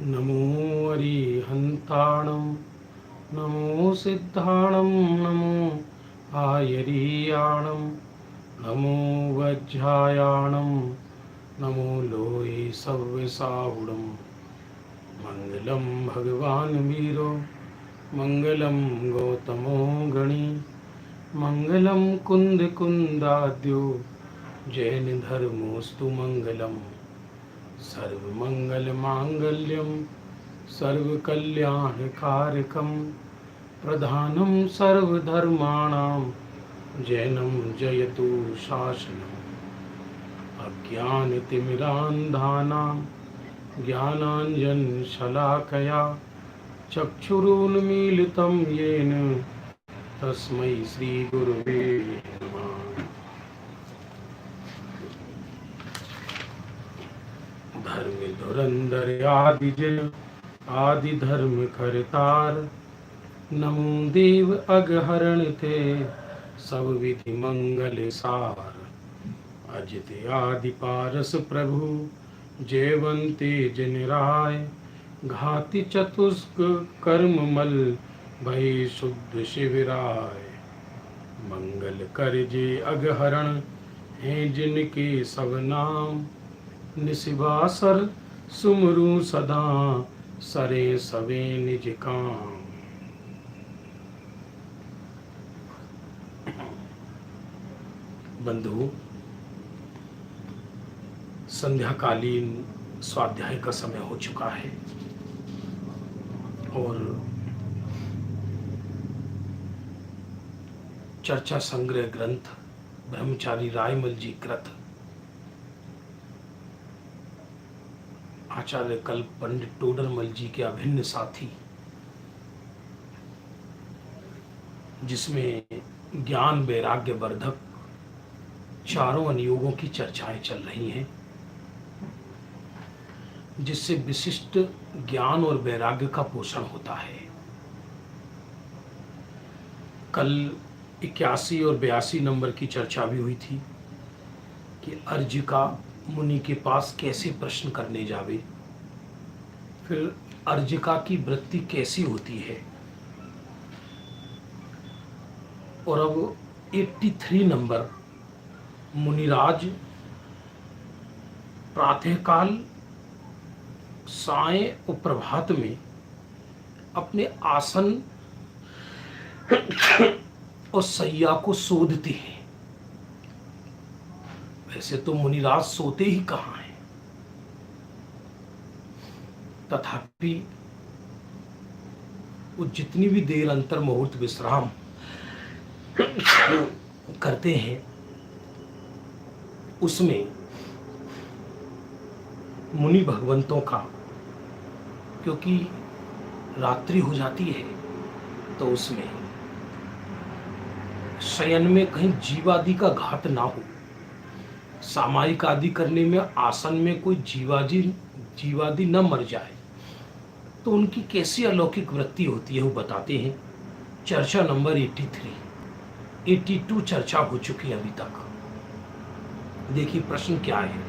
नमो अरिहन्ताणं नमो सिद्धाणं नमो आयरीयाणं नमो वज्रायाणं नमो लोये सव्यसाहुडं मङ्गलं भगवान् वीरो मङ्गलं गौतमो गणी मङ्गलं कुन्दकुन्दाद्यो जैनधर्मोऽस्तु मङ्गलम् सर्वमङ्गलमाङ्गल्यं सर्वकल्याणकारकं प्रधानं सर्वधर्माणां जैनं जयतु शासनम् अज्ञानतिमिरान्धानां ज्ञानाञ्जनशलाकया चक्षुरुन्मीलितं येन तस्मै श्रीगुरुवे नमः। धर्म धुरंधर आदि धर्म करतार नमो देव अगहरण थे सब विधि मंगल सार अजित आदि पारस प्रभु जयवंते जनिराय घाति चतुष्क कर्म मल भय शुद्ध शिविराय मंगल कर जे अगहरण हैं जिनके सब नाम निशिवासर सुमरु सदा सरे सवे निज काम। बंधु, संध्याकालीन स्वाध्याय का समय हो चुका है और चर्चा संग्रह ग्रंथ ब्रह्मचारी रायमल जी कृत आचार्य कल्प पंडित टोडरमल जी के अभिन्न साथी, जिसमें ज्ञान वैराग्य वर्धक चारों अनुयोगों की चर्चाएं चल रही हैं, जिससे विशिष्ट ज्ञान और वैराग्य का पोषण होता है। कल 81 और 82 नंबर की चर्चा भी हुई थी कि अर्जिका मुनि के पास कैसे प्रश्न करने जावे, फिर अर्जिका की वृत्ति कैसी होती है, और अब 83 नंबर मुनिराज प्रातःकाल साय और प्रभात में अपने आसन और सैया को शोधते हैं। वैसे तो मुनिराज सोते ही कहाँ हैं, तथापि वो जितनी भी देर अंतर मुहूर्त विश्राम करते हैं, उसमें मुनि भगवंतों का, क्योंकि रात्रि हो जाती है तो उसमें शयन में कहीं जीवादि का घात ना हो, सामायिक आदि करने में आसन में कोई जीवादि न मर जाए, तो उनकी कैसी अलौकिक वृत्ति होती है वो बताते हैं। चर्चा नंबर 82 चर्चा हो चुकी है अभी तक। देखिए प्रश्न क्या है।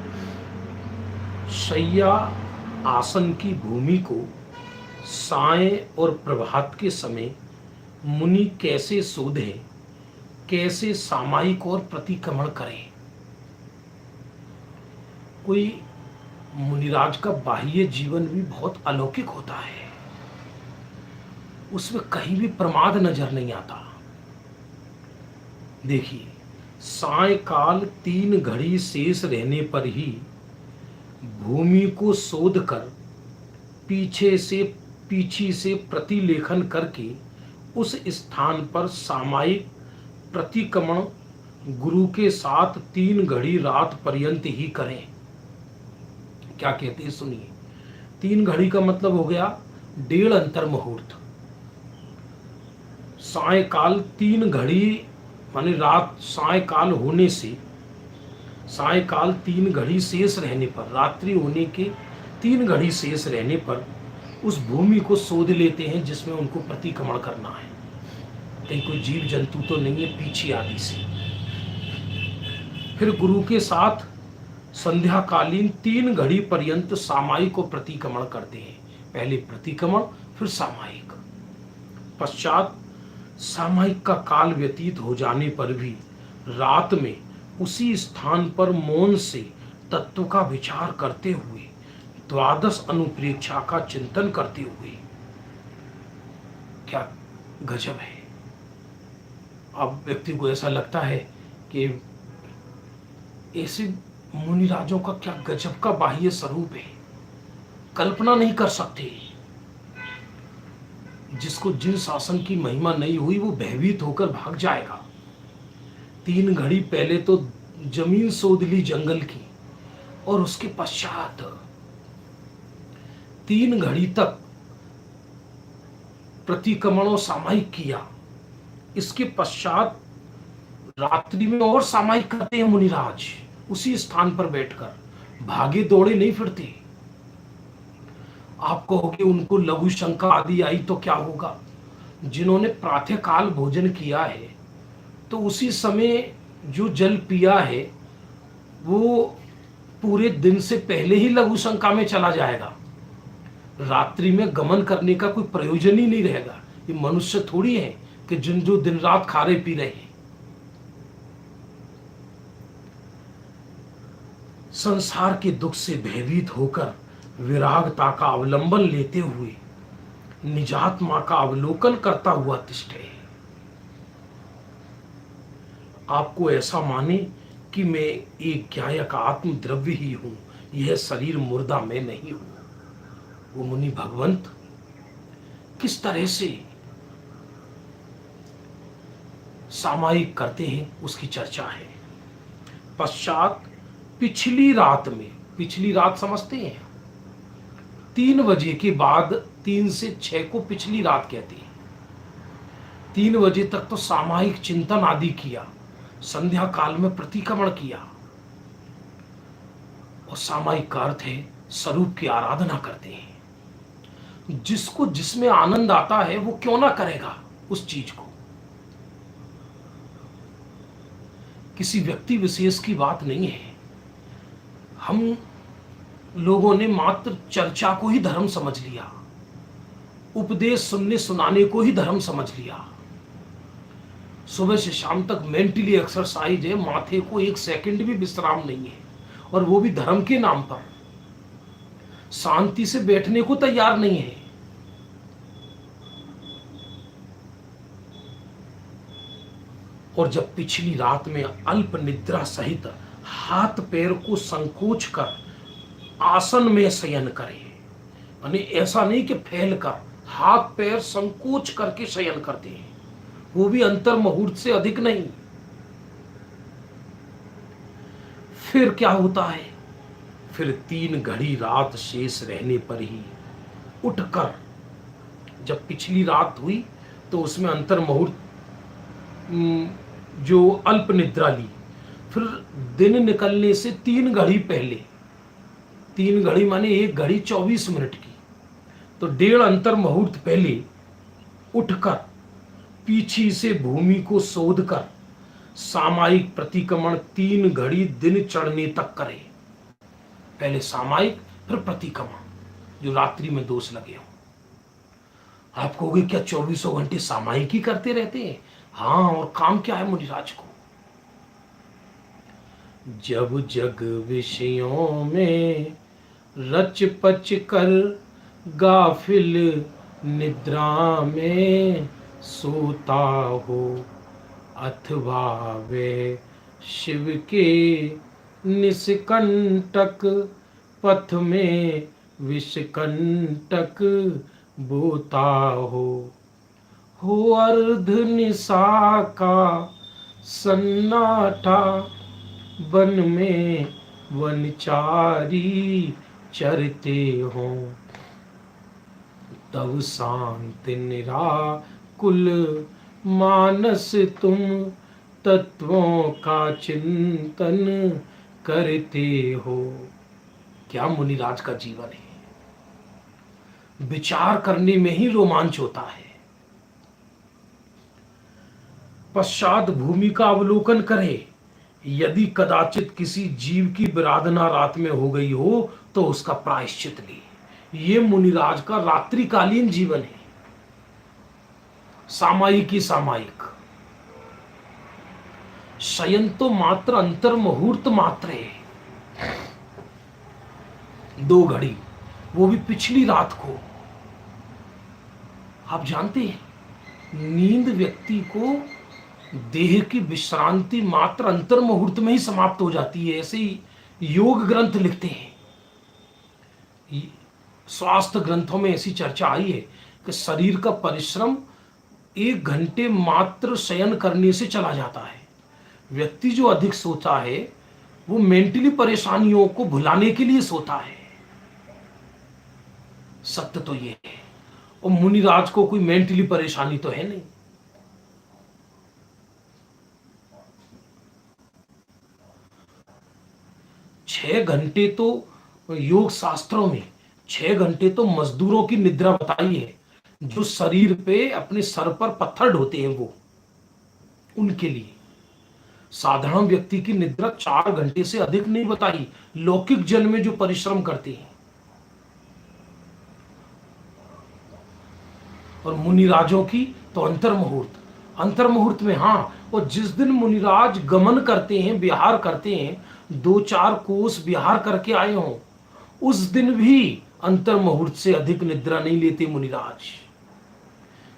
शैया आसन की भूमि को साय और प्रभात के समय मुनि कैसे शोधें, कैसे सामायिक और प्रतिक्रमण करें। कोई मुनिराज का बाह्य जीवन भी बहुत अलौकिक होता है, उसमें कहीं भी प्रमाद नजर नहीं आता। देखिए, सायकाल 3 घड़ी शेष रहने पर ही भूमि को शोध कर पीछी से प्रतिलेखन करके उस स्थान पर सामायिक प्रतिक्रमण गुरु के साथ 3 घड़ी रात पर्यंत ही करें। क्या कहते हैं सुनिए। 3 घड़ी का मतलब हो गया 1.5 अंतर मुहूर्त। सायकाल 3 घड़ी माने रात सायकाल होने से सायकाल 3 घड़ी शेष रहने पर, रात्रि होने के 3 घड़ी शेष रहने पर उस भूमि को शोध लेते हैं जिसमें उनको प्रतिक्रमण करना है। कहीं कोई जीव जंतु तो नहीं है पीछे आदि से। फिर गुरु के साथ संध्याकालीन 3 घड़ी पर्यंत सामायिक को प्रतिक्रमण करते हैं। पहले प्रतिक्रमण, फिर सामायिक। पश्चात सामायिक का काल व्यतीत हो जाने पर भी रात में उसी स्थान पर मौन से तत्व का विचार करते हुए, द्वादश अनुप्रेक्षा का चिंतन करते हुए, क्या गजब है। अब व्यक्ति को ऐसा लगता है कि ऐसे मुनिराजों का क्या गजब का बाह्य स्वरूप है, कल्पना नहीं कर सकते। जिसको जिन शासन की महिमा नहीं हुई वो भयभीत होकर भाग जाएगा। 3 घड़ी पहले तो जमीन सोध ली जंगल की, और उसके पश्चात 3 घड़ी तक प्रतिक्रमण और सामायिक किया। इसके पश्चात रात्रि में और सामायिक करते हैं मुनिराज, उसी स्थान पर बैठकर, भागे दौड़े नहीं फिरते। आप कहोगे उनको लघु शंका आदि आई तो क्या होगा। जिन्होंने प्रातः काल भोजन किया है तो उसी समय जो जल पिया है वो पूरे दिन से पहले ही लघु शंका में चला जाएगा। रात्रि में गमन करने का कोई प्रयोजन ही नहीं रहेगा। ये मनुष्य थोड़ी है कि जिन जो दिन रात खा रहे पी रहे हैं। संसार के दुख से भयभीत होकर विरागता का अवलंबन लेते हुए निजात्मा का अवलोकन करता हुआ तिष्ठे। आपको ऐसा माने कि मैं एक ज्ञायक आत्म द्रव्य ही हूं, यह शरीर मुर्दा मैं नहीं हूं। वो मुनि भगवंत किस तरह से सामायिक करते हैं उसकी चर्चा है। पश्चात पिछली रात में, पिछली रात समझते हैं, 3 बजे के बाद 3 से 6 को पिछली रात कहते हैं। 3 बजे तक तो सामायिक चिंतन आदि किया, संध्या काल में प्रतिक्रमण किया, और सामायिक का अर्थ है स्वरूप की आराधना करते हैं। जिसको जिसमें आनंद आता है वो क्यों ना करेगा उस चीज को। किसी व्यक्ति विशेष की बात नहीं है। हम लोगों ने मात्र चर्चा को ही धर्म समझ लिया, उपदेश सुनने सुनाने को ही धर्म समझ लिया। सुबह से शाम तक मेंटली एक्सरसाइज है, माथे को 1 सेकंड भी विश्राम नहीं है, और वो भी धर्म के नाम पर। शांति से बैठने को तैयार नहीं है। और जब पिछली रात में अल्प निद्रा सहित हाथ पैर को संकोच कर आसन में शयन करे, यानी ऐसा नहीं कि फैल कर, हाथ पैर संकोच करके शयन करते हैं, वो भी अंतर मुहूर्त से अधिक नहीं। फिर क्या होता है, फिर 3 घड़ी रात शेष रहने पर ही उठकर, जब पिछली रात हुई तो उसमें अंतर मुहूर्त जो अल्प निद्रा ली, फिर दिन निकलने से 3 घड़ी पहले, 3 घड़ी माने 1 घड़ी 24 मिनट की, तो 1.5 अंतर मुहूर्त पहले उठकर पीछे से भूमि को शोध कर सामायिक प्रतिक्रमण 3 घड़ी दिन चढ़ने तक करे। पहले सामायिक फिर प्रतिक्रमण, जो रात्रि में दोष लगे हो। आप कहोगे क्या 24 घंटे सामायिक ही करते रहते हैं? हाँ, और काम क्या है मुनिराज को। जब जग विषयों में रच पच कर गाफिल निद्रा में सोता हो, अथवा वे शिव के निष्कंटक पथ में विषकंटक बोता हो अर्ध निशा का सन्नाटा, वन में वनचारी चरते हो, तब शांत निराकुल मानस तुम तत्वों का चिंतन करते हो। क्या मुनिराज का जीवन है। विचार करने में ही रोमांच होता है। पश्चात भूमि का अवलोकन करे। यदि कदाचित किसी जीव की विराधना रात में हो गई हो तो उसका प्रायश्चित ले। ये मुनिराज का रात्रिकालीन जीवन है, सामायिक ही सामायिक। शयन तो मात्र अंतर मुहूर्त मात्र है, 2 घड़ी, वो भी पिछली रात को। आप जानते हैं, नींद व्यक्ति को देह की विश्रांति मात्र अंतर मुहूर्त में ही समाप्त हो जाती है, ऐसे ही योग ग्रंथ लिखते हैं। स्वास्थ्य ग्रंथों में ऐसी चर्चा आई है कि शरीर का परिश्रम 1 घंटे मात्र शयन करने से चला जाता है। व्यक्ति जो अधिक सोता है वो मेंटली परेशानियों को भुलाने के लिए सोता है। सत्य तो ये है। और मुनिराज को कोई मेंटली परेशानी तो है नहीं। छह घंटे तो योग शास्त्रों में 6 घंटे तो मजदूरों की निद्रा बताई है, जो शरीर पे अपने सर पर पत्थर ढोते हैं, वो उनके लिए। साधारण व्यक्ति की निद्रा 4 घंटे से अधिक नहीं बताई, लौकिक जन में जो परिश्रम करते हैं। और मुनिराजों की तो अंतर मुहूर्त, अंतर मुहूर्त में, हाँ। और जिस दिन मुनिराज गमन करते हैं, विहार करते हैं, 2-4 कोस विहार करके आए हों, उस दिन भी अंतर मुहूर्त से अधिक निद्रा नहीं लेते मुनिराज,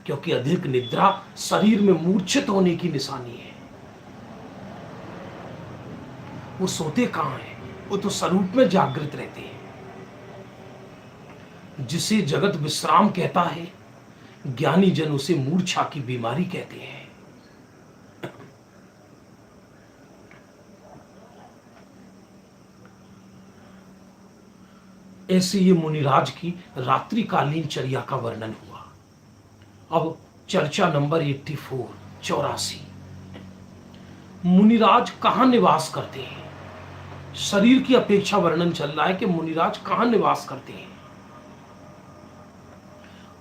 क्योंकि अधिक निद्रा शरीर में मूर्छित होने की निशानी है। वो सोते कहां हैं? वो तो स्वरूप में जागृत रहते हैं, जिसे जगत विश्राम कहता है, ज्ञानी जन उसे मूर्छा की बीमारी कहते हैं। ऐसे ये मुनिराज की रात्रिकालीन चर्या का वर्णन हुआ। अब चर्चा नंबर 84, 84। मुनिराज कहां निवास करते हैं? शरीर की अपेक्षा वर्णन चल रहा है कि मुनिराज कहां निवास करते हैं।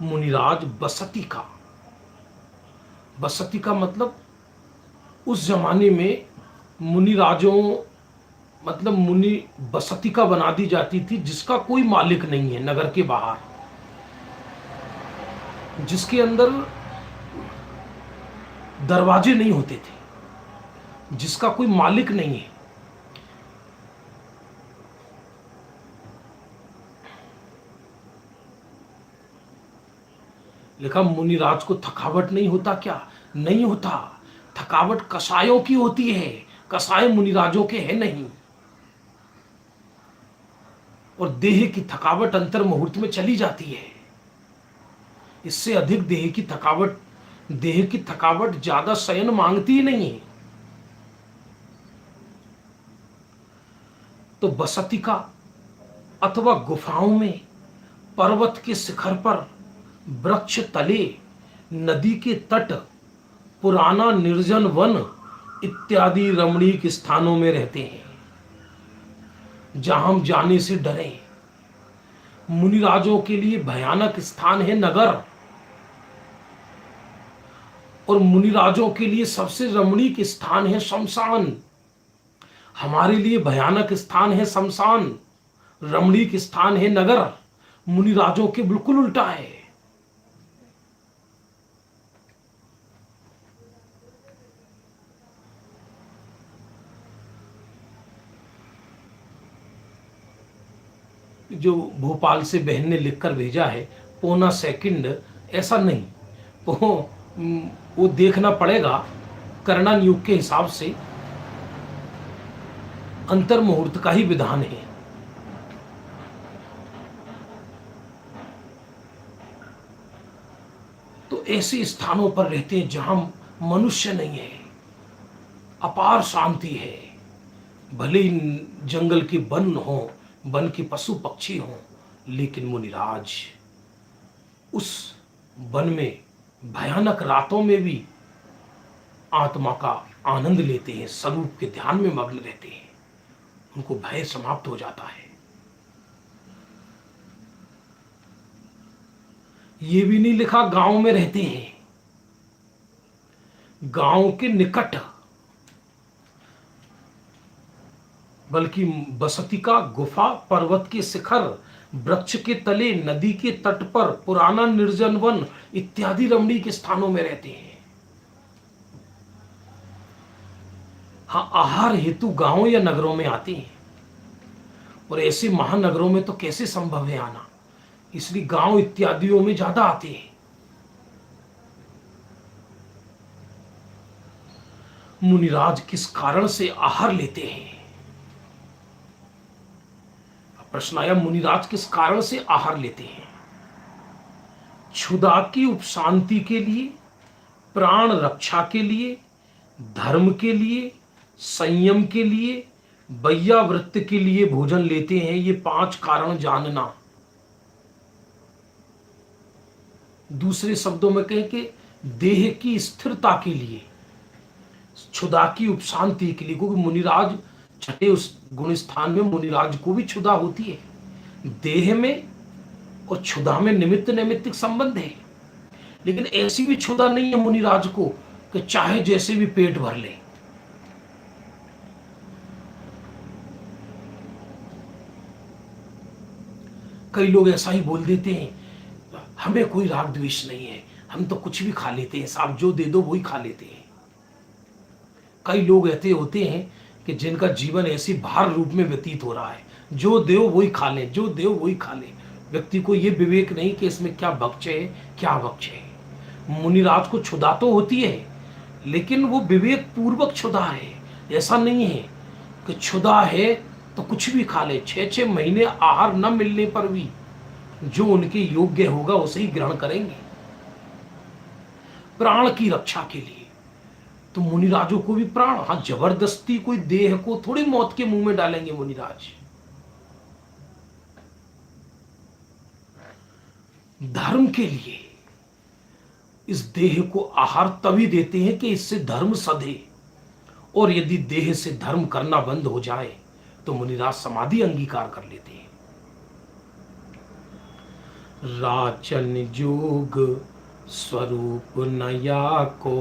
मुनिराज बसती का मतलब उस जमाने में मुनिराजों मतलब मुनि बसती का बना दी जाती थी, जिसका कोई मालिक नहीं है, नगर के बाहर, जिसके अंदर दरवाजे नहीं होते थे, जिसका कोई मालिक नहीं है। लिखा मुनिराज को थकावट नहीं होता क्या? नहीं होता। थकावट कसायों की होती है, कसाय मुनिराजों के हैं नहीं। और देह की थकावट अंतर मुहूर्त में चली जाती है। इससे अधिक देह की थकावट ज्यादा शयन मांगती ही नहीं है। तो बसतिका अथवा गुफाओं में, पर्वत के शिखर पर, वृक्ष तले, नदी के तट, पुराना निर्जन वन इत्यादि रमणीक स्थानों में रहते हैं, जहां हम जाने से डरें। मुनिराजों के लिए भयानक स्थान है नगर, और मुनिराजों के लिए सबसे रमणीक स्थान है शमशान। हमारे लिए भयानक स्थान है शमशान, रमणीक स्थान है नगर। मुनिराजों के बिल्कुल उल्टा है। जो भोपाल से बहन ने लिखकर भेजा है, पौना सेकंड, ऐसा नहीं, वो देखना पड़ेगा। करणान युग के हिसाब से अंतर मुहूर्त का ही विधान है। तो ऐसे स्थानों पर रहते हैं जहां मनुष्य नहीं है, अपार शांति है। भले ही जंगल के वन हो, वन के पशु पक्षी हों, लेकिन मुनिराज उस वन में भयानक रातों में भी आत्मा का आनंद लेते हैं, स्वरूप के ध्यान में मग्न रहते हैं, उनको भय समाप्त हो जाता है। ये भी नहीं लिखा गांव में रहते हैं, गांव के निकट, बल्कि बसती का गुफा, पर्वत के शिखर, वृक्ष के तले, नदी के तट पर, पुराना निर्जन वन इत्यादि रमणीक स्थानों में रहते हैं। हाँ, आहार हेतु गांवों या नगरों में आते हैं, और ऐसे महानगरों में तो कैसे संभव है आना, इसलिए गांव इत्यादियों में ज्यादा आते हैं। मुनिराज किस कारण से आहार लेते हैं? प्रश्न आया, मुनिराज किस कारण से आहार लेते हैं? क्षुधा की उपशांति के लिए, प्राण रक्षा के लिए, धर्म के लिए, संयम के लिए, वैयावृत्ति के लिए भोजन लेते हैं। ये 5 कारण जानना। दूसरे शब्दों में कहें कि देह की स्थिरता के लिए, क्षुधा की उपशांति के लिए, क्योंकि मुनिराज छठे उस गुण स्थान में मुनिराज को भी क्षुधा होती है। देह में और क्षुधा में निमित्त नैमित्तिक संबंध है, लेकिन ऐसी भी क्षुधा नहीं है मुनिराज को कि चाहे जैसे भी पेट भर ले। कई लोग ऐसा ही बोल देते हैं, हमें कोई राग द्वेष नहीं है, हम तो कुछ भी खा लेते हैं, साहब जो दे दो वही खा लेते हैं। कई लोग ऐसे होते हैं कि जिनका जीवन ऐसी भार रूप में व्यतीत हो रहा है, जो देव वही खा ले, जो देव वही खा ले। व्यक्ति को यह विवेक नहीं कि इसमें क्या भक्ष है, क्या भक्ष है। मुनिराज को क्षुधा तो होती है, लेकिन वो विवेक पूर्वक क्षुधा है। ऐसा नहीं है कि क्षुधा है तो कुछ भी खा ले। 6-6 महीने आहार न मिलने पर भी जो उनके योग्य होगा उसे ही ग्रहण करेंगे, प्राण की रक्षा के लिए। तो मुनिराजों को भी प्राण, हाँ, जबरदस्ती कोई देह को थोड़ी मौत के मुंह में डालेंगे मुनिराज। धर्म के लिए इस देह को आहार तभी देते हैं कि इससे धर्म सधे, और यदि देह से धर्म करना बंद हो जाए तो मुनिराज समाधि अंगीकार कर लेते हैं। राचन जोग स्वरूप नया को,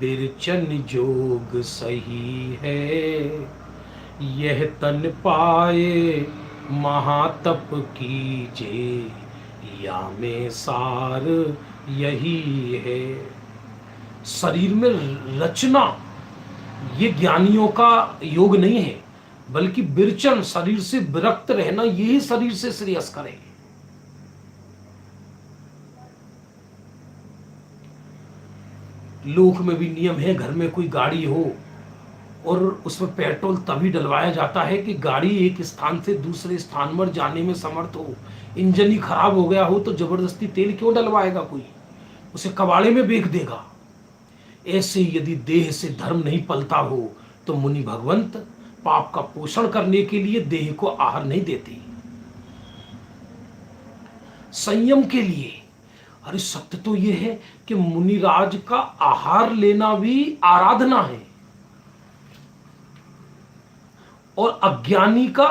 बिरचन जोग सही है। यह तन पाए महातप कीजे, या में सार यही है। शरीर में रचना ये ज्ञानियों का योग नहीं है, बल्कि बिरचन, शरीर से विरक्त रहना, यही शरीर से श्रेयस्कर है। लोक में भी नियम है, घर में कोई गाड़ी हो और उसमें पेट्रोल तभी डलवाया जाता है कि गाड़ी एक स्थान से दूसरे स्थान पर जाने में समर्थ हो। इंजन ही खराब हो गया हो तो जबरदस्ती तेल क्यों डलवाएगा कोई, उसे कबाड़े में बेच देगा। ऐसे यदि देह से धर्म नहीं पलता हो तो मुनि भगवंत पाप का पोषण करने के लिए देह को आहार नहीं देते। संयम के लिए, अरे सत्य तो यह है कि मुनिराज का आहार लेना भी आराधना है, और अज्ञानी का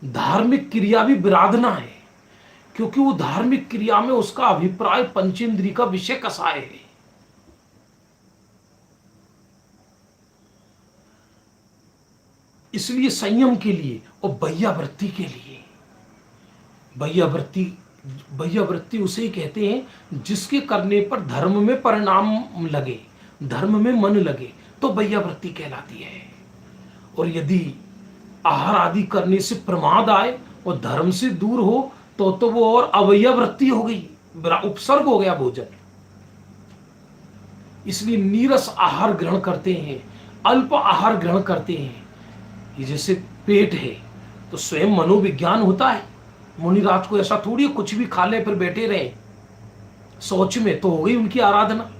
धार्मिक क्रिया भी विराधना है, क्योंकि वो धार्मिक क्रिया में उसका अभिप्राय पंचेंद्रिय का विषय कसाय है। इसलिए संयम के लिए और वैयावृत्ति के लिए, वैयावृत्ति उसे कहते हैं जिसके करने पर धर्म में परिणाम लगे, धर्म में मन लगे, तो वैयावृत्ति कहलाती है। और यदि आहार आदि करने से प्रमाद आए और धर्म से दूर हो तो वो और अवैयावृत्ति हो गई, उपसर्ग हो गया भोजन। इसलिए नीरस आहार ग्रहण करते हैं, अल्प आहार ग्रहण करते हैं। ये जैसे पेट है तो स्वयं मनोविज्ञान होता है। मुनिराज को ऐसा थोड़ी कुछ भी खा ले फिर बैठे रहे सोच में, तो हो गई उनकी आराधना।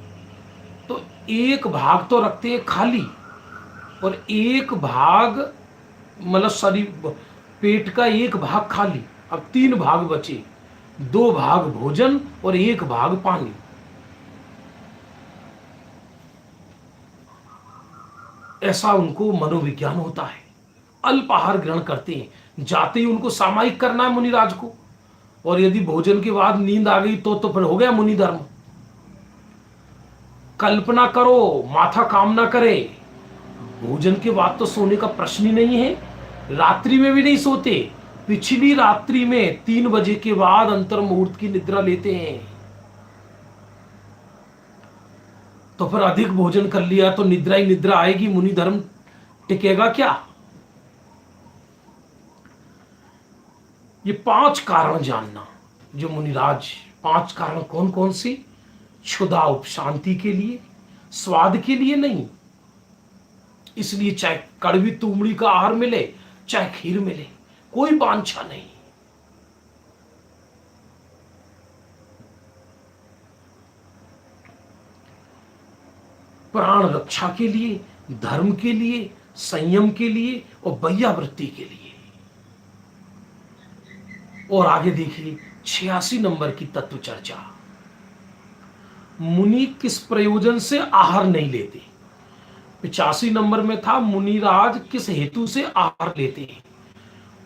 तो एक भाग तो रखते हैं खाली, और एक भाग मतलब शरीर, पेट का एक भाग खाली, अब 3 भाग बचे, 2 भाग भोजन और 1 भाग पानी। ऐसा उनको मनोविज्ञान होता है। अल्प आहार ग्रहण करते हैं, जाते ही उनको सामायिक करना है मुनिराज को, और यदि भोजन के बाद नींद आ गई तो फिर हो गया मुनि धर्म। कल्पना करो, माथा काम ना करे, भोजन के बाद तो सोने का प्रश्न ही नहीं है। रात्रि में भी नहीं सोते, पिछली रात्रि में 3 बजे के बाद अंतर मुहूर्त की निद्रा लेते हैं, तो फिर अधिक भोजन कर लिया तो निद्रा ही निद्रा आएगी, मुनि धर्म टिकेगा क्या? ये 5 कारण जानना जो मुनिराज, 5 कारण कौन कौन सी? क्षुधा उपशांति के लिए, स्वाद के लिए नहीं, इसलिए चाहे कड़वी तुमड़ी का आहार मिले चाहे खीर मिले, कोई वांछा नहीं। प्राण रक्षा के लिए, धर्म के लिए, संयम के लिए और वैयावृत्ति के लिए। और आगे देखिए 86 नंबर की तत्व चर्चा। मुनि किस प्रयोजन से आहार नहीं लेते? 85 नंबर में था मुनिराज किस हेतु से आहार लेते हैं,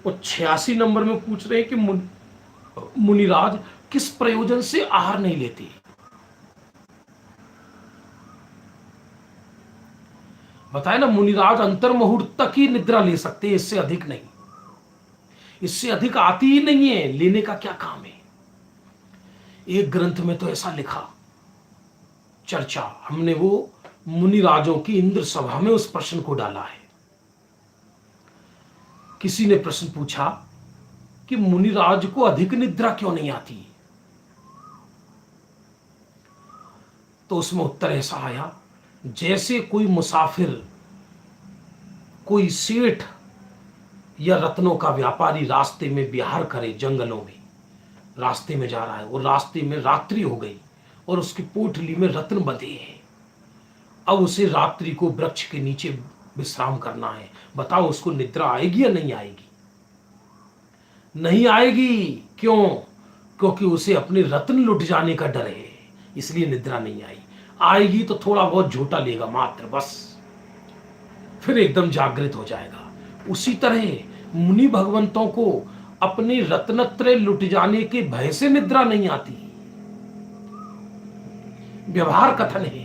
और 86 नंबर में पूछ रहे हैं कि मुनिराज किस प्रयोजन से आहार नहीं लेते। बताए ना, मुनिराज अंतर मुहूर्त तक ही निद्रा ले सकते हैं, इससे अधिक नहीं, इससे अधिक आती ही नहीं है, लेने का क्या काम है। एक ग्रंथ में तो ऐसा लिखा, चर्चा हमने वो मुनिराजों की इंद्र सभा में उस प्रश्न को डाला है। किसी ने प्रश्न पूछा कि मुनिराज को अधिक निद्रा क्यों नहीं आती, तो उसमें उत्तर ऐसा आया, जैसे कोई मुसाफिर, कोई सेठ या रत्नों का व्यापारी रास्ते में विहार करे, जंगलों में रास्ते में जा रहा है और रास्ते में रात्रि हो गई और उसकी पोटली में रत्न बंधे हैं, अब उसे रात्रि को वृक्ष के नीचे विश्राम करना है, बताओ उसको निद्रा आएगी या नहीं आएगी? नहीं आएगी। क्यों? क्योंकि उसे अपने रत्न लुट जाने का डर है, इसलिए निद्रा नहीं आई। आएगी तो थोड़ा बहुत झूठा लेगा मात्र, बस, फिर एकदम जागृत हो जाएगा। उसी तरह मुनि भगवंतों को अपने रत्नत्रय लुट जाने के भय से निद्रा नहीं आती। व्यवहार कथन है।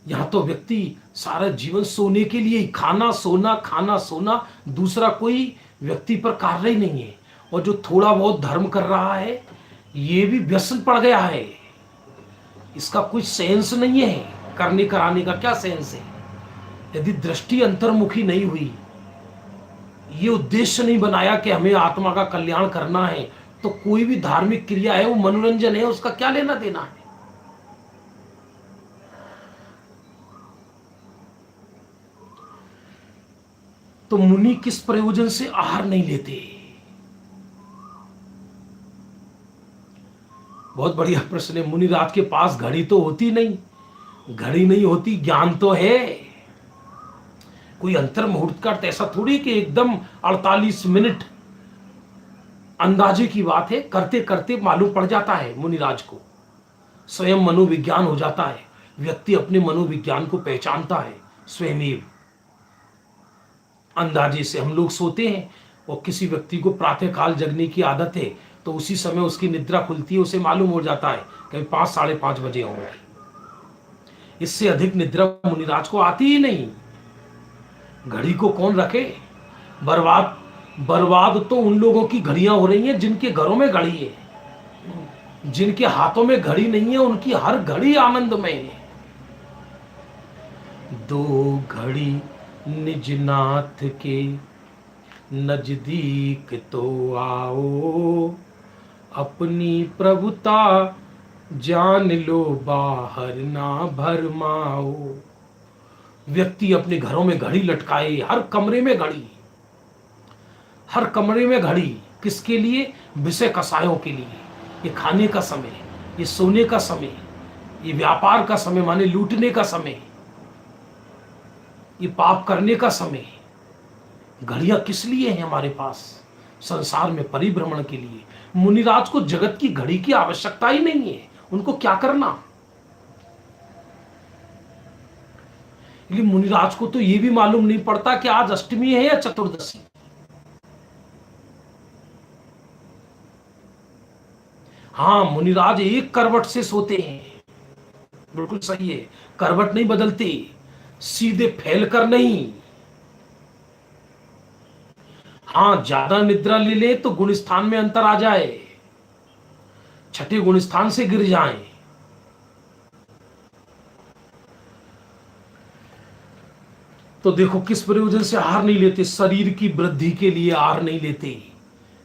यहां तो व्यक्ति सारा जीवन सोने के लिए ही, खाना सोना खाना सोना, दूसरा कोई व्यक्ति पर कार्य ही नहीं है। और जो थोड़ा बहुत धर्म कर रहा है ये भी व्यसन पड़ गया है, इसका कोई सेंस नहीं है, करने कराने का क्या सेंस है? यदि दृष्टि अंतर्मुखी नहीं हुई, ये उद्देश्य नहीं बनाया कि हमें आत्मा का कल्याण करना है, तो कोई भी धार्मिक क्रिया है वो मनोरंजन है, उसका क्या लेना देना है? तो मुनि किस प्रयोजन से आहार नहीं लेते? बहुत बढ़िया प्रश्न है। मुनिराज के पास घड़ी तो होती नहीं, घड़ी नहीं होती, ज्ञान तो है। कोई अंतर मुहूर्त का ऐसा थोड़ी कि एकदम 48 मिनट, अंदाजे की बात है, करते करते मालूम पड़ जाता है मुनिराज को, स्वयं मनोविज्ञान हो जाता है, व्यक्ति अपने मनोविज्ञान को पहचानता है स्वयं। अंदाजे से हम लोग सोते हैं और किसी व्यक्ति को प्रातःकाल जगने की आदत है तो उसी समय उसकी निद्रा खुलती है, उसे मालूम हो जाता है कभी 5 साढ़े 5 बजे होंगे। इससे अधिक निद्रा मुनिराज को आती ही नहीं। घड़ी को कौन रखे? बर्बाद तो उन लोगों की घड़ियां हो रही हैं जिनके घरों में घड़ी है, जिनके हाथों में घड़ी नहीं है उनकी हर घड़ी आनंदमय है। 2 घड़ी निज नाथ के नजदीक तो आओ, अपनी प्रभुता जान लो बाहर ना भरमाओ। व्यक्ति अपने घरों में घड़ी लटकाए, हर कमरे में घड़ी, हर कमरे में घड़ी। किसके लिए? विषय कसायों के लिए। ये खाने का समय, ये सोने का समय, ये व्यापार का समय माने लूटने का समय, ये पाप करने का समय। घड़ियां किस लिए हैं हमारे पास? संसार में परिभ्रमण के लिए। मुनिराज को जगत की घड़ी की आवश्यकता ही नहीं है, उनको क्या करना। इसलिए मुनिराज को तो यह भी मालूम नहीं पड़ता कि आज अष्टमी है या चतुर्दशी। हाँ, मुनिराज एक करवट से सोते हैं, बिल्कुल सही है, करवट नहीं बदलते। सीधे फैल कर नहीं। हां, ज्यादा निद्रा ले ले तो गुण स्थान में अंतर आ जाए, छठे गुण स्थान से गिर जाएं। तो देखो किस प्रयोजन से आहार नहीं लेते। शरीर की वृद्धि के लिए आहार नहीं लेते,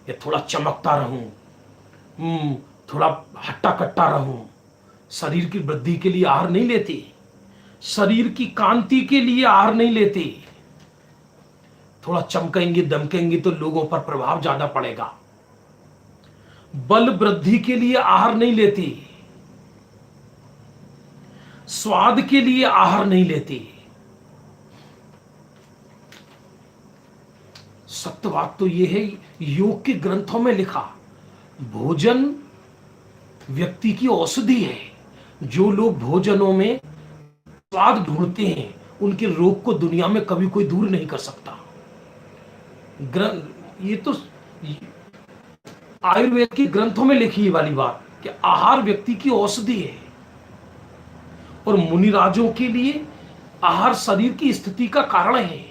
या थोड़ा चमकता रहूं, थोड़ा हट्टा कट्टा रहूं, शरीर की वृद्धि के लिए आहार नहीं लेते। शरीर की कांति के लिए आहार नहीं लेते। थोड़ा चमकेंगे दमकेंगे तो लोगों पर प्रभाव ज्यादा पड़ेगा। बल वृद्धि के लिए आहार नहीं लेते। स्वाद के लिए आहार नहीं लेते। सत्य बात तो यह है, योग के ग्रंथों में लिखा, भोजन व्यक्ति की औषधि है। जो लोग भोजनों में स्वाद ढूंढते हैं, उनके रोग को दुनिया में कभी कोई दूर नहीं कर सकता। ये तो आयुर्वेद के ग्रंथों में लिखी है वाली बात कि आहार व्यक्ति की औषधि है। और मुनिराजों के लिए आहार शरीर की स्थिति का कारण है।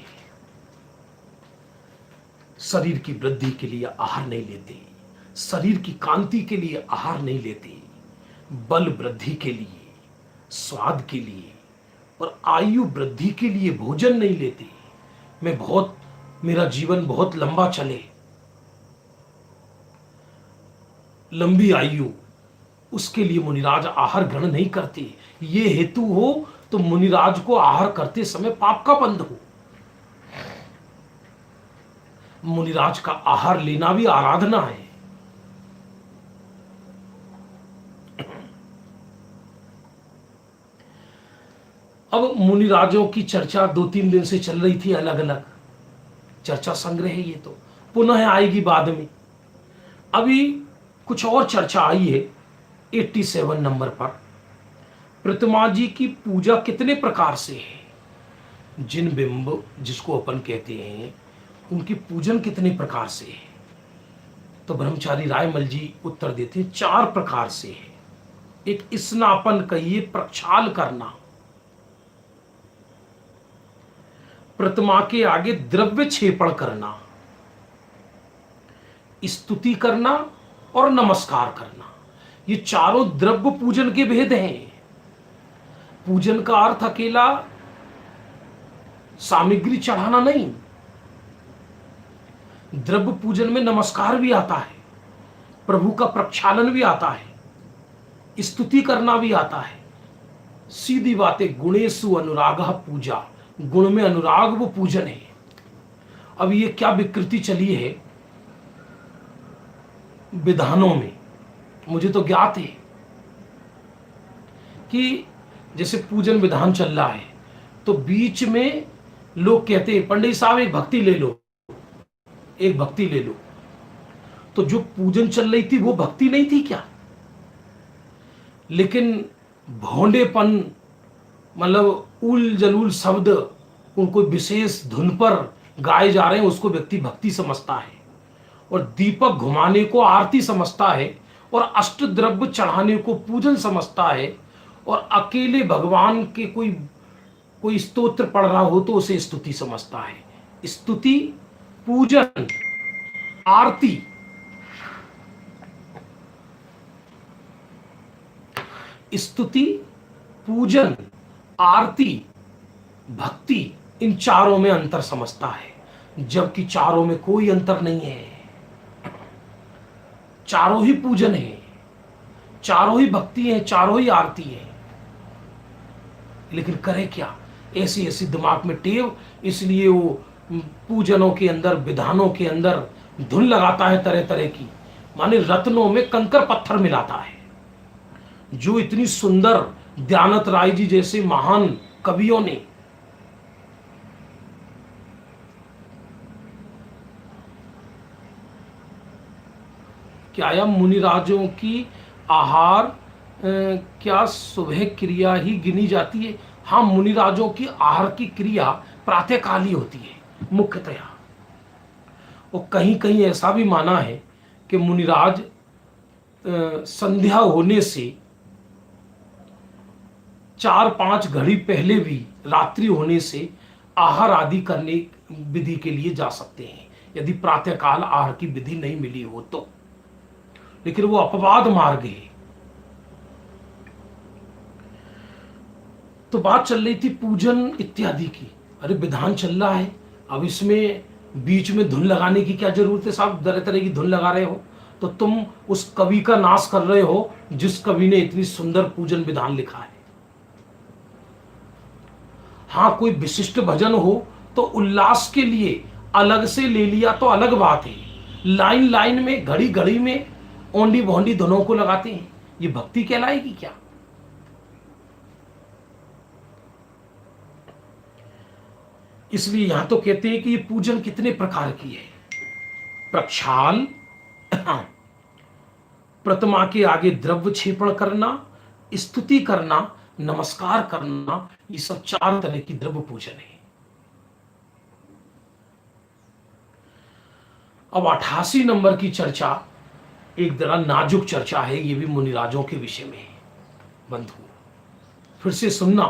शरीर की वृद्धि के लिए आहार नहीं लेते, शरीर की कांति के लिए आहार नहीं लेते, बल वृद्धि के लिए, स्वाद के लिए और आयु वृद्धि के लिए भोजन नहीं लेते। मेरा जीवन बहुत लंबा चले, लंबी आयु, उसके लिए मुनिराज आहार ग्रहण नहीं करते। ये हेतु हो तो मुनिराज को आहार करते समय पाप का बंध हो। मुनिराज का आहार लेना भी आराधना है। अब मुनिराजों की चर्चा 2-3 दिन से चल रही थी, अलग अलग चर्चा संग्रह है ये, तो पुनः आएगी बाद में। अभी कुछ और चर्चा आई है 87 नंबर पर। प्रतिमा जी की पूजा कितने प्रकार से है। जिन बिंब जिसको अपन कहते हैं, उनकी पूजन कितने प्रकार से है। तो ब्रह्मचारी रायमल जी उत्तर देते हैं 4 प्रकार से है। एक स्नापन कहिए, प्रक्षाल करना, प्रतिमा के आगे द्रव्य छेपण करना, स्तुति करना और नमस्कार करना। ये चारों द्रव्य पूजन के भेद हैं। पूजन का अर्थ अकेला सामग्री चढ़ाना नहीं, द्रव्य पूजन में नमस्कार भी आता है, प्रभु का प्रक्षालन भी आता है, स्तुति करना भी आता है। सीधी बात है, गुणेषु अनुरागः पूजा, गुण में अनुराग वो पूजन है। अब ये क्या विकृति चली है विधानों में, मुझे तो ज्ञात है कि जैसे पूजन विधान चल रहा है तो बीच में लोग कहते हैं पंडित साहब एक भक्ति ले लो, एक भक्ति ले लो। तो जो पूजन चल रही थी वो भक्ति नहीं थी क्या। लेकिन भोंडेपन, मतलब उल जलूल शब्द उनको विशेष धुन पर गाए जा रहे हैं, उसको व्यक्ति भक्ति समझता है। और दीपक घुमाने को आरती समझता है, और अष्ट द्रव्य चढ़ाने को पूजन समझता है, और अकेले भगवान के कोई स्तोत्र पढ़ रहा हो तो उसे स्तुति समझता है। स्तुति, पूजन, आरती, स्तुति, पूजन, आरती, भक्ति, इन चारों में अंतर समझता है, जबकि चारों में कोई अंतर नहीं है। चारों ही पूजन है, चारों ही भक्ति है, चारों ही आरती है। लेकिन करे क्या, ऐसी ऐसी दिमाग में टेव, इसलिए वो पूजनों के अंदर, विधानों के अंदर धुन लगाता है तरह तरह की, माने रत्नों में कंकर पत्थर मिलाता है। जो इतनी सुंदर दयानंद राय जी जैसे महान कवियों ने क्या या मुनिराजों की आहार क्या सुबह क्रिया ही गिनी जाती है। हाँ, मुनिराजों की आहार की क्रिया प्रातःकाल ही होती है मुख्यतया। और कहीं कहीं ऐसा भी माना है कि मुनिराज संध्या होने से 4-5 घड़ी पहले भी रात्रि होने से आहार आदि करने विधि के लिए जा सकते हैं, यदि प्रातःकाल आहार की विधि नहीं मिली हो तो। लेकिन वो अपवाद मार्ग है। तो बात चल रही थी पूजन इत्यादि की। अरे विधान चल रहा है, अब इसमें बीच में धुन लगाने की क्या जरूरत है साहब? तरह तरह की धुन लगा रहे हो तो तुम उस कवि का नाश कर रहे हो जिस कवि ने इतनी सुंदर पूजन विधान लिखा है। हाँ, कोई विशिष्ट भजन हो तो उल्लास के लिए अलग से ले लिया तो अलग बात है। लाइन लाइन में, घड़ी घड़ी में ओंडी भोंडी धुनों को लगाते हैं, ये भक्ति कहलाएगी क्या? इसलिए यहां तो कहते हैं कि ये पूजन कितने प्रकार की है। प्रक्षाल, प्रतिमा के आगे द्रव्य क्षेपण करना, स्तुति करना, नमस्कार करना, ये सब 4 तरह की द्रव्य पूजन है। अब 88 नंबर की चर्चा एक जरा नाजुक चर्चा है, ये भी मुनिराजों के विषय में है। बंधु फिर से सुनना,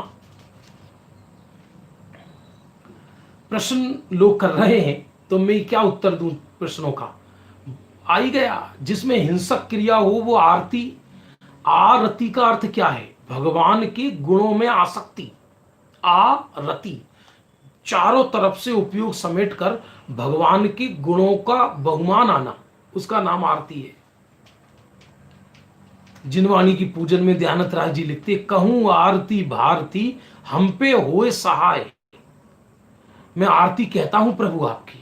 प्रश्न लोग कर रहे हैं तो मैं क्या उत्तर दूं प्रश्नों का? आ ही गया, जिसमें हिंसक क्रिया हो वो आरती। आरती का अर्थ क्या है? भगवान के गुणों में आसक्ति। आरती चारों तरफ से उपयोग समेट कर भगवान के गुणों का बहुमान आना, उसका नाम आरती है। जिनवाणी की पूजन में दयानंद राय जी लिखते, कहूं आरती भारती हम पे होए सहाय। मैं आरती कहता हूं प्रभु आपकी।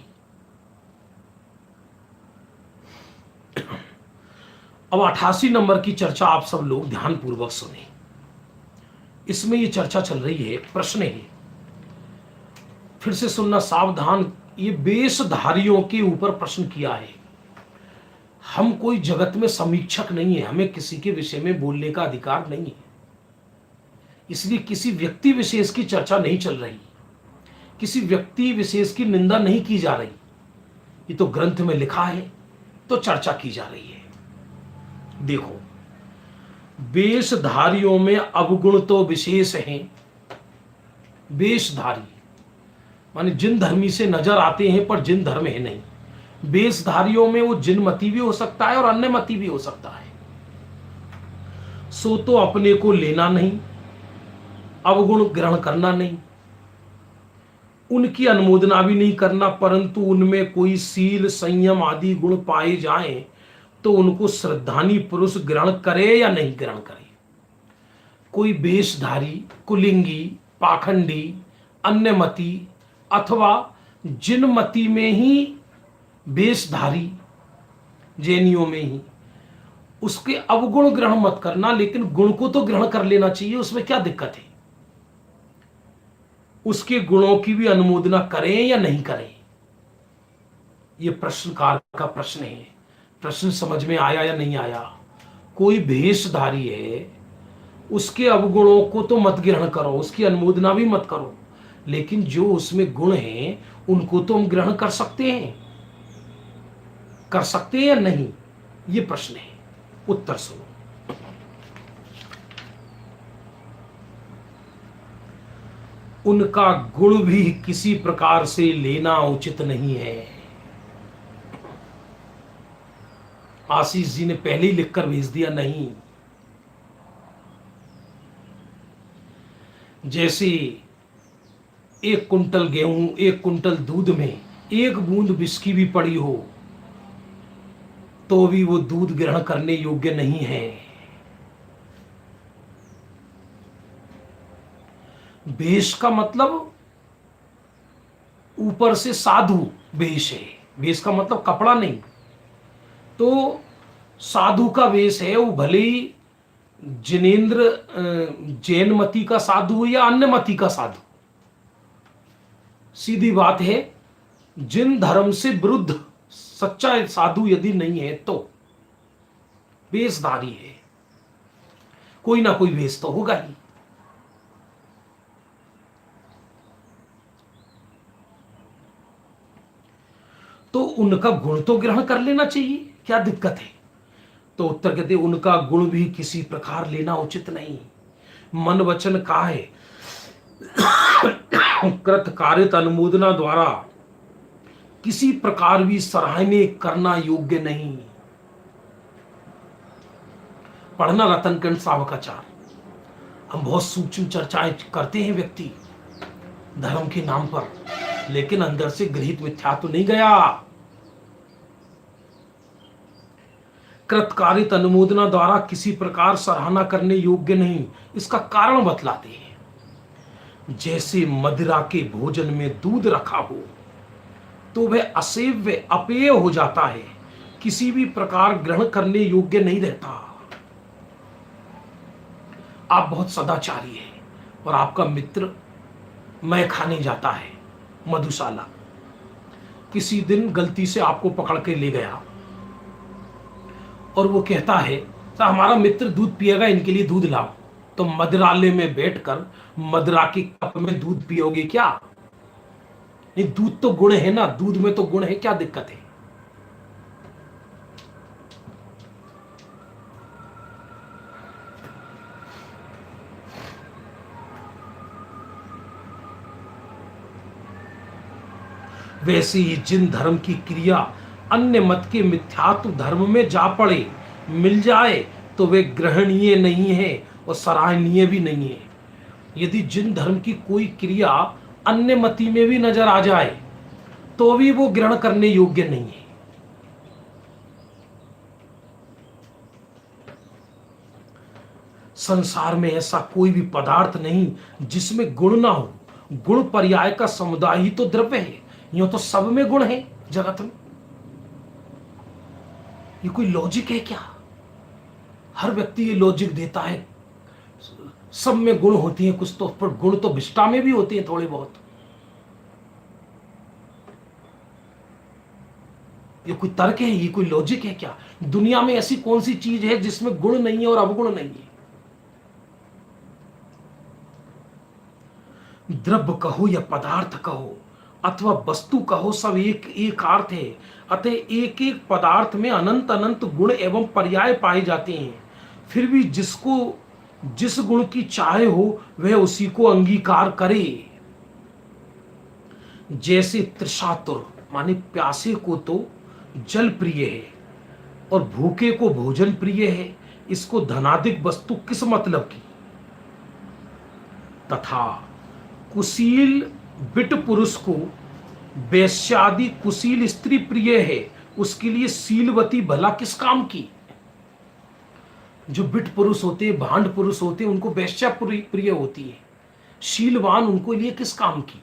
अब 88 नंबर की चर्चा आप सब लोग ध्यान पूर्वक सुने। इसमें ये चर्चा चल रही है, प्रश्न है, फिर से सुनना सावधान। ये वेशधारियों के ऊपर प्रश्न किया है। हम कोई जगत में समीक्षक नहीं है, हमें किसी के विषय में बोलने का अधिकार नहीं है, इसलिए किसी व्यक्ति विशेष की चर्चा नहीं चल रही, किसी व्यक्ति विशेष की निंदा नहीं की जा रही। ये तो ग्रंथ में लिखा है तो चर्चा की जा रही है। देखो, वेशधारियों में अवगुण तो विशेष हैं। वेशधारी माने जिन धर्मी से नजर आते हैं पर जिन धर्म है नहीं। वेशधारियों में वो जिन मती भी हो सकता है और अन्य मती भी हो सकता है। सो तो अपने को लेना नहीं, अवगुण ग्रहण करना नहीं, उनकी अनुमोदना भी नहीं करना, परंतु उनमें कोई सील संयम आदि गुण पाए जाएं तो उनको श्रद्धानी पुरुष ग्रहण करे या नहीं ग्रहण करे। कोई वेशधारी, कुलिंगी, पाखंडी, अन्यमति अथवा जिनमति में ही वेशधारी, जैनियों में ही, उसके अवगुण ग्रहण मत करना, लेकिन गुण को तो ग्रहण कर लेना चाहिए। उसमें क्या दिक्कत है? उसके गुणों की भी अनुमोदना करें या नहीं करें, यह प्रश्नकार का प्रश्न है। प्रश्न समझ में आया या नहीं आया? कोई भेषधारी है, उसके अवगुणों को तो मत ग्रहण करो, उसकी अनुमोदना भी मत करो, लेकिन जो उसमें गुण हैं उनको तो हम ग्रहण कर सकते हैं। कर सकते हैं या नहीं, ये प्रश्न है। उत्तर सुनो। उनका गुण भी किसी प्रकार से लेना उचित नहीं है। आशीष जी ने पहले ही लिखकर भेज दिया, नहीं। जैसे 1 कुंटल गेहूं, 1 कुंटल दूध में 1 बूंद विस्की भी पड़ी हो तो भी वो दूध ग्रहण करने योग्य नहीं है। वेश का मतलब ऊपर से साधु वेश है। वेश का मतलब कपड़ा नहीं। तो साधु का वेश है, वो भले ही जिनेंद्र जैनमती का साधु या अन्यमती का साधु, सीधी बात है। जिन धर्म से विरुद्ध सच्चा साधु यदि नहीं है तो वेशधारी है, कोई ना कोई वेश तो होगा ही। तो उनका गुण तो ग्रहण कर लेना चाहिए, क्या दिक्कत है? तो उत्तर कहते उनका गुण भी किसी प्रकार लेना उचित नहीं। मन वचन का है कृत कारित अनुमोदना द्वारा किसी प्रकार भी सराहनीय करना योग्य नहीं। पढ़ना रतनकंड सावकाचार। हम बहुत सूक्ष्म चर्चाएं करते हैं व्यक्ति धर्म के नाम पर, लेकिन अंदर से गृहीत मिथ्या तो नहीं गया। कृतकारित अनुमोदना द्वारा किसी प्रकार सराहना करने योग्य नहीं, इसका कारण बतलाते हैं। जैसे मदिरा के भोजन में दूध रखा हो तो वह असेव्य अपेय हो जाता है, किसी भी प्रकार ग्रहण करने योग्य नहीं रहता। आप बहुत सदाचारी हैं और आपका मित्र मैं खाने जाता है मधुशाला, किसी दिन गलती से आपको पकड़ के ले गया और वो कहता है तो हमारा मित्र दूध पिएगा, इनके लिए दूध लाओ। तो मदिरालय में बैठकर मदिरा के कप में दूध पियोगे क्या? नहीं, दूध तो गुण है ना, दूध में तो गुण है, क्या दिक्कत है? वैसे ही जिन धर्म की क्रिया अन्य मत के मिथ्यात्व धर्म में जा पड़े, मिल जाए तो वे ग्रहणीय नहीं है और सराहनीय भी नहीं है। यदि जिन धर्म की कोई क्रिया अन्य मति में भी नजर आ जाए तो भी वो ग्रहण करने योग्य नहीं है। संसार में ऐसा कोई भी पदार्थ नहीं जिसमें गुण ना हो। गुण पर्याय का समुदाय ही तो द्रव्य है, यूं तो सब में गुण है जगत में। ये कोई लॉजिक है क्या? हर व्यक्ति ये लॉजिक देता है सब में गुण होती हैं कुछ तो, पर गुण तो विष्टा में भी होते हैं थोड़े बहुत। ये कोई तर्क है? ये कोई लॉजिक है क्या? दुनिया में ऐसी कौन सी चीज है जिसमें गुण नहीं है और अवगुण नहीं है? द्रव्य कहो या पदार्थ कहो अथवा वस्तु कहो, सब एक एक अर्थ है। अतः एक एक पदार्थ में अनंत अनंत गुण एवं पर्याय पाए जाते हैं। फिर भी जिसको जिस गुण की चाहे हो वह उसी को अंगीकार करे। जैसे तृषातुर माने प्यासे को तो जल प्रिय है और भूखे को भोजन प्रिय है, इसको धनाधिक वस्तु किस मतलब की। तथा कुशील बिट पुरुष को वैश्यादि कुशील स्त्री प्रिय है, उसके लिए शीलवती भला किस काम की। जो बिट पुरुष होते हैं, भांड पुरुष होते हैं, उनको वैश्या प्रिय होती है, शीलवान उनको लिए किस काम की।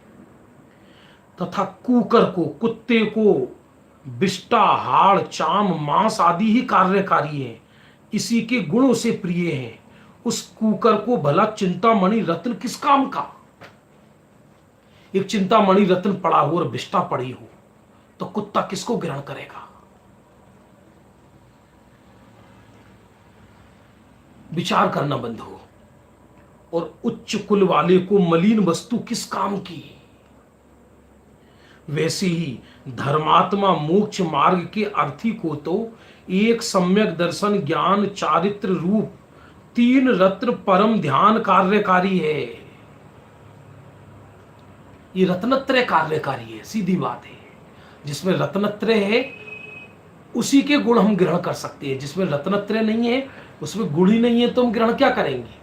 तथा कुकर को, कुत्ते को बिष्टा हाड़ चाम मांस आदि ही कार्यकारी है, इसी के गुण उसे प्रिय हैं। उस कुकर को भला चिंतामणि रत्न किस काम का। एक चिंतामणि रत्न पड़ा हो और बिष्टा पड़ी हो तो कुत्ता किसको ग्रहण करेगा। विचार करना बंद हो। और उच्च कुल वाले को मलिन वस्तु किस काम की। वैसे ही धर्मात्मा मोक्ष मार्ग के अर्थी को तो एक सम्यक दर्शन ज्ञान चारित्र रूप तीन रत्न परम ध्यान कार्यकारी है। ये रत्नत्रय कार्यकारी है, सीधी बात है। जिसमें रत्नत्रय है उसी के गुण हम ग्रहण कर सकते हैं, जिसमें रत्नत्रय नहीं है उसमें गुण ही नहीं है तो हम ग्रहण क्या करेंगे।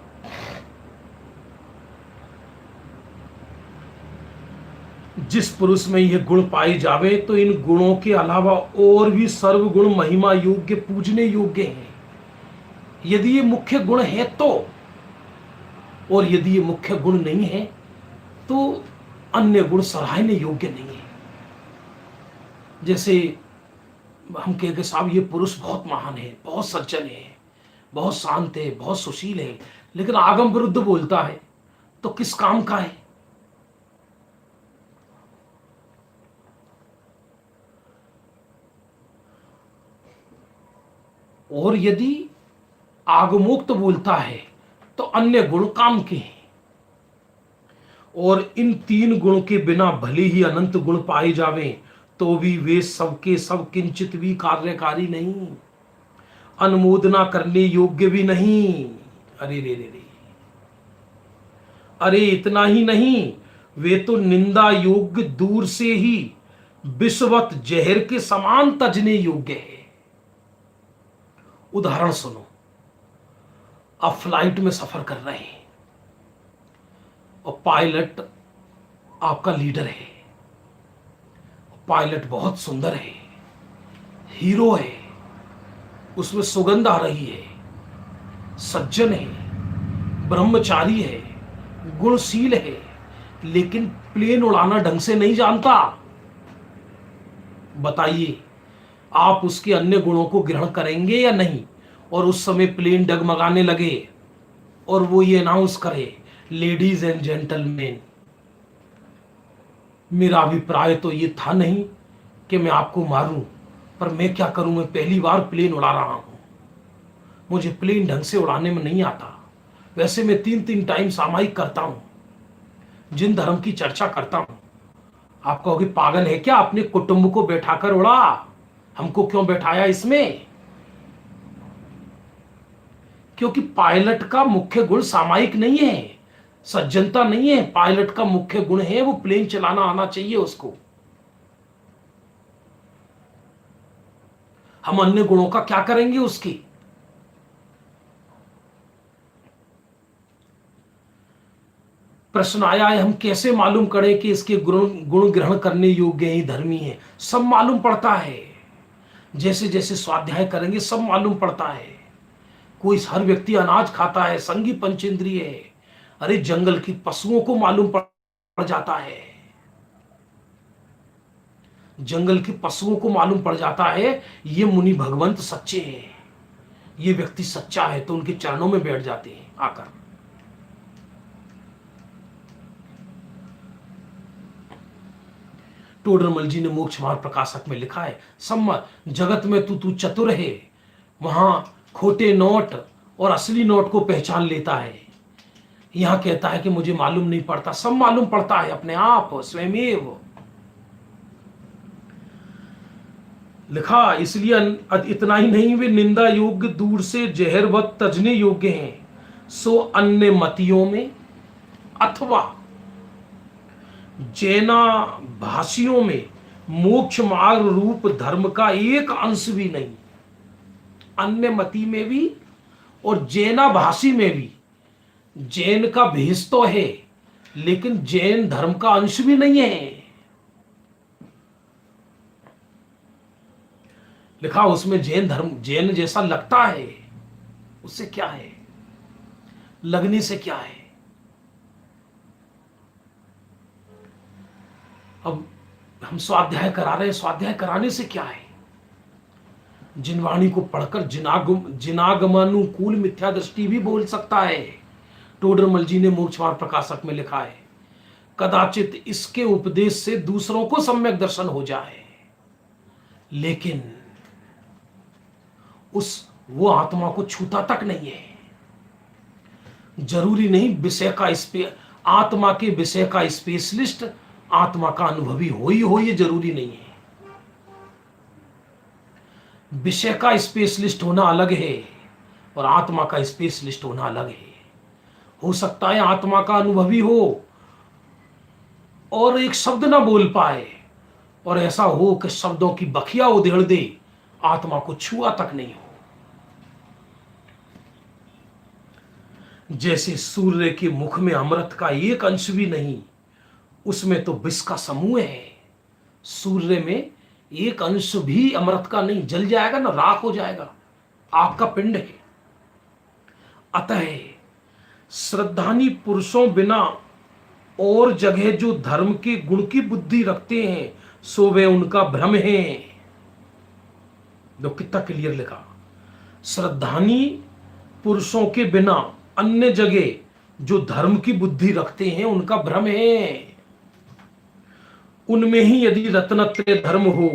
जिस पुरुष में यह गुण पाई जावे तो इन गुणों के अलावा और भी सर्वगुण महिमा योग्य पूजने योग्य हैं, यदि ये मुख्य गुण है तो। और यदि ये मुख्य गुण नहीं है तो अन्य गुण सराहने योग्य नहीं है। जैसे हम कहेंगे साहब ये पुरुष बहुत महान है, बहुत सज्जन है, बहुत शांत है, बहुत सुशील है, लेकिन आगम विरुद्ध बोलता है तो किस काम का है। और यदि आगमोक्त बोलता है तो अन्य गुण काम के हैं। और इन तीन गुणों के बिना भले ही अनंत गुण पाए जावें तो भी वे सबके सब किंचित भी कार्यकारी नहीं, अनुमोदना करने योग्य भी नहीं। अरे रे रे रे, अरे इतना ही नहीं, वे तो निंदा योग्य दूर से ही विषवत जहर के समान तजने योग्य है। उदाहरण सुनो, आप फ्लाइट में सफर कर रहे हैं और पायलट आपका लीडर है। पायलट बहुत सुंदर है, हीरो है, उसमें सुगंध आ रही है, सज्जन है, ब्रह्मचारी है, गुणशील है, लेकिन प्लेन उड़ाना ढंग से नहीं जानता। बताइए, आप उसके अन्य गुणों को ग्रहण करेंगे या नहीं? और उस समय प्लेन डगमगाने लगे और वो ये अनाउंस करे, लेडीज एंड जेंटलमैन, मेरा अभिप्राय तो ये था नहीं कि मैं आपको मारूं, पर मैं क्या करूं, मैं पहली बार प्लेन उड़ा रहा हूं, मुझे प्लेन ढंग से उड़ाने में नहीं आता। वैसे मैं 3-3 टाइम सामायिक करता हूं, जिन धर्म की चर्चा करता हूं। आप कहोगे पागल है क्या, अपने कुटुंब को बैठाकर उड़ा, हमको क्यों बैठाया इसमें? क्योंकि पायलट का मुख्य गुण सामायिक नहीं है, सज्जनता नहीं है। पायलट का मुख्य गुण है वो प्लेन चलाना आना चाहिए उसको। हम अन्य गुणों का क्या करेंगे उसकी? प्रश्न आया है, हम कैसे मालूम करें कि इसके गुण ग्रहण करने योग्य ही धर्मी है? सब मालूम पड़ता है, जैसे जैसे स्वाध्याय करेंगे सब मालूम पड़ता है। कोई, हर व्यक्ति अनाज खाता है, संगी पंचेंद्रिय है। अरे जंगल की पशुओं को मालूम पड़ जाता है, जंगल के पशुओं को मालूम पड़ जाता है ये मुनि भगवंत सच्चे हैं, ये व्यक्ति सच्चा है, तो उनके चरणों में बैठ जाते हैं आकर। टोडरमल जी ने मोक्ष मार्ग प्रकाशक में लिखा है, सम्मत जगत में तू चतुर है, वहां खोटे नोट और असली नोट को पहचान लेता है। यहां कहता है कि मुझे मालूम नहीं पड़ता, सब मालूम पड़ता है अपने आप स्वयमेव। लिखा, इसलिए इतना ही नहीं, वे निंदा योग्य दूर से जहरवत तजने योग्य हैं। सो अन्य मतियों में अथवा जैना भाषियों में मोक्ष मार्ग रूप धर्म का एक अंश भी नहीं। अन्य मती में भी और जैना भाषी में भी, जैन का भेष तो है लेकिन जैन धर्म का अंश भी नहीं है। लिखा, उसमें जैन धर्म जैन जैसा लगता है, उससे क्या है, लगने से क्या है? अब हम स्वाध्याय करा रहे हैं, स्वाध्याय कराने से क्या है? जिनवाणी को पढ़कर जिनागमानुकूल मिथ्या दृष्टि भी बोल सकता है। टोडरमल जी ने मोक्ष मार्ग प्रकाशक में लिखा है, कदाचित इसके उपदेश से दूसरों को सम्यक दर्शन हो जाए, लेकिन वो आत्मा को छूता तक नहीं है। जरूरी नहीं विषय का आत्मा के विषय का स्पेशलिस्ट आत्मा का अनुभवी हो, ये जरूरी नहीं है। विषय का स्पेशलिस्ट होना अलग है और आत्मा का स्पेशलिस्ट होना अलग है। हो सकता है आत्मा का अनुभवी हो और एक शब्द ना बोल पाए, और ऐसा हो कि शब्दों की बखिया उधेड़ दे, आत्मा को छुआ तक नहीं हो। जैसे सूर्य के मुख में अमृत का एक अंश भी नहीं, उसमें तो विष का समूह है। सूर्य में एक अंश भी अमृत का नहीं, जल जाएगा ना, राख हो जाएगा, आग का पिंड है। अतः श्रद्धानी पुरुषों बिना और जगह जो धर्म के गुण की बुद्धि रखते हैं, सो वे उनका भ्रम है। देखो कितना क्लियर लिखा, श्रद्धानी पुरुषों के बिना अन्य जगह जो धर्म की बुद्धि रखते हैं उनका भ्रम है। उनमें ही यदि रत्नत्रय धर्म हो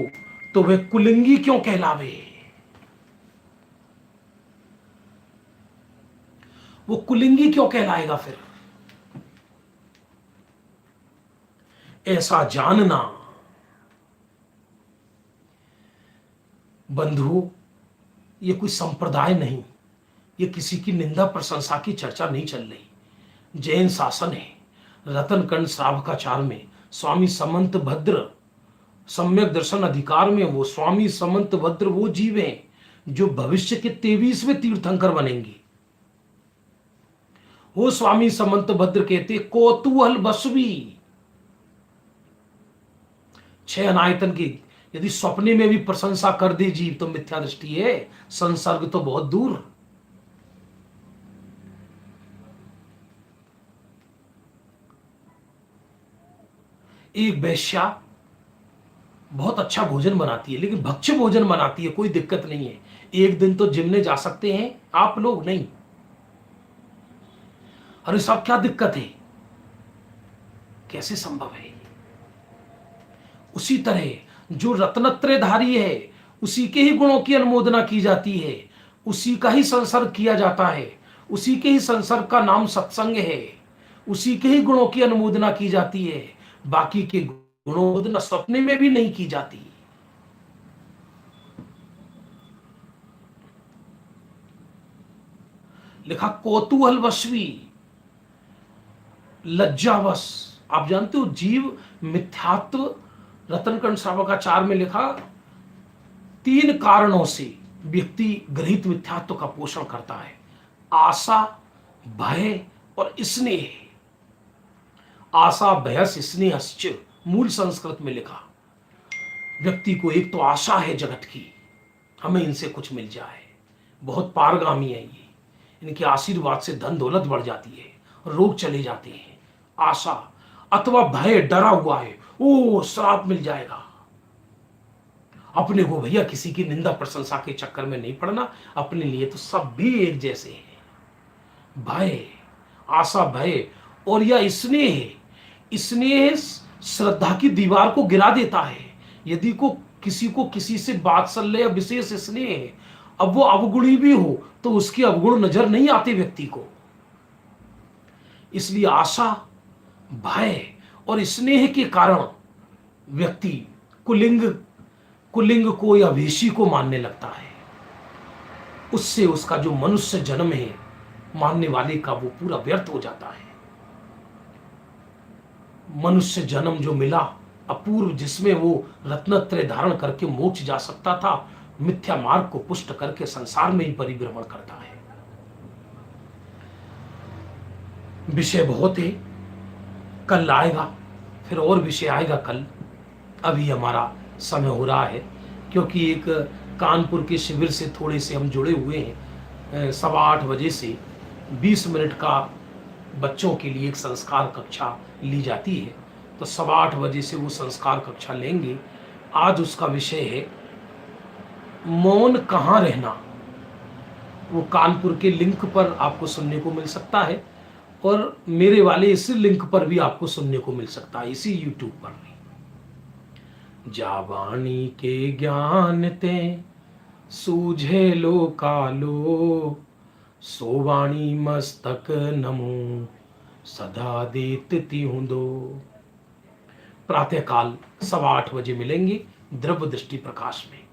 तो वह कुलिंगी क्यों कहलावे? वो कुलिंगी क्यों कहलाएगा फिर? ऐसा जानना बंधु, ये कोई संप्रदाय नहीं, ये किसी की निंदा प्रशंसा की चर्चा नहीं चल रही। जैन शासन है, रतनकंड श्रावकाचार में स्वामी समंत भद्र सम्यक दर्शन अधिकार में वो स्वामी समंत भद्र वो जीव हैं जो भविष्य के 23वें तीर्थंकर बनेंगे। वो स्वामी समंत भद्र कहते कौतूहल बसवी, 6 अनायतन की यदि स्वप्ने में भी प्रशंसा कर दे जीव तो मिथ्या दृष्टि है, संसर्ग तो बहुत दूर। एक वैश्या बहुत अच्छा भोजन बनाती है, लेकिन भक्ष्य भोजन बनाती है, कोई दिक्कत नहीं है। एक दिन तो जिमने जा सकते हैं, आप लोग नहीं। अरे साहब क्या दिक्कत है, कैसे संभव है? उसी तरह जो रत्नत्रयधारी है उसी के ही गुणों की अनुमोदना की जाती है, उसी का ही संसर्ग किया जाता है, उसी के ही संसर्ग का नाम सत्संग है, उसी के ही गुणों की अनुमोदना की जाती है। बाकी के गुणों सपने में भी नहीं की जाती। लिखा कौतूहलवशवी, लज्जावश। आप जानते हो जीव मिथ्यात्व, रतनकंड श्रावकाचार में लिखा 3 कारणों से व्यक्ति गृहीत मिथ्यात्व का पोषण करता है, आशा, भय और स्नेह। आशा भयस स्नेहश्च, मूल संस्कृत में लिखा। व्यक्ति को एक तो आशा है जगत की, हमें इनसे कुछ मिल जाए, बहुत पारगामी है ये, इनके आशीर्वाद से धन दौलत बढ़ जाती है, रोग चले जाते हैं, आशा। अथवा भय, डरा हुआ है, ओ श्राप मिल जाएगा। अपने को भैया किसी की निंदा प्रशंसा के चक्कर में नहीं पड़ना, अपने लिए तो सब भी एक जैसे हैं। भय, आशा, भय और यह स्नेह। स्नेह श्रद्धा की दीवार को गिरा देता है। यदि किसी को किसी से वात्सल्य या विशेष स्नेह है, अब वो अवगुणी भी हो तो उसके अवगुण नजर नहीं आते व्यक्ति को। इसलिए आशा, भय और स्नेह के कारण व्यक्ति कुलिंग को या वेशी को मानने लगता है। उससे उसका जो मनुष्य जन्म है मानने वाले का वो पूरा व्यर्थ हो जाता है। मनुष्य जन्म जो मिला अपूर्व, जिसमें वो रत्नत्रय धारण करके मोक्ष जा सकता था, मिथ्या मार्ग को पुष्ट करके संसार में ही परिभ्रमण करता है। विषय बहुत है, कल आएगा, फिर और विषय आएगा कल। अभी हमारा समय हो रहा है, क्योंकि एक कानपुर के शिविर से थोड़े से हम जुड़े हुए हैं। 8:15 बजे से 20 मिनट का बच्चों के लिए एक संस्कार कक्षा ली जाती है, तो 8:15 बजे से वो संस्कार कक्षा लेंगे। आज उसका विषय है मौन कहाँ रहना। वो कानपुर के लिंक पर आपको सुनने को मिल सकता है, और मेरे वाले इसी लिंक पर भी आपको सुनने को मिल सकता है, इसी यूट्यूब पर भी। जावाणी के ज्ञान ते सूझे लो कालो, सोवाणी मस्तक नमो सदा देती हूं दो। प्रातःकाल 8:15 बजे मिलेंगे द्रव्य दृष्टि प्रकाश में।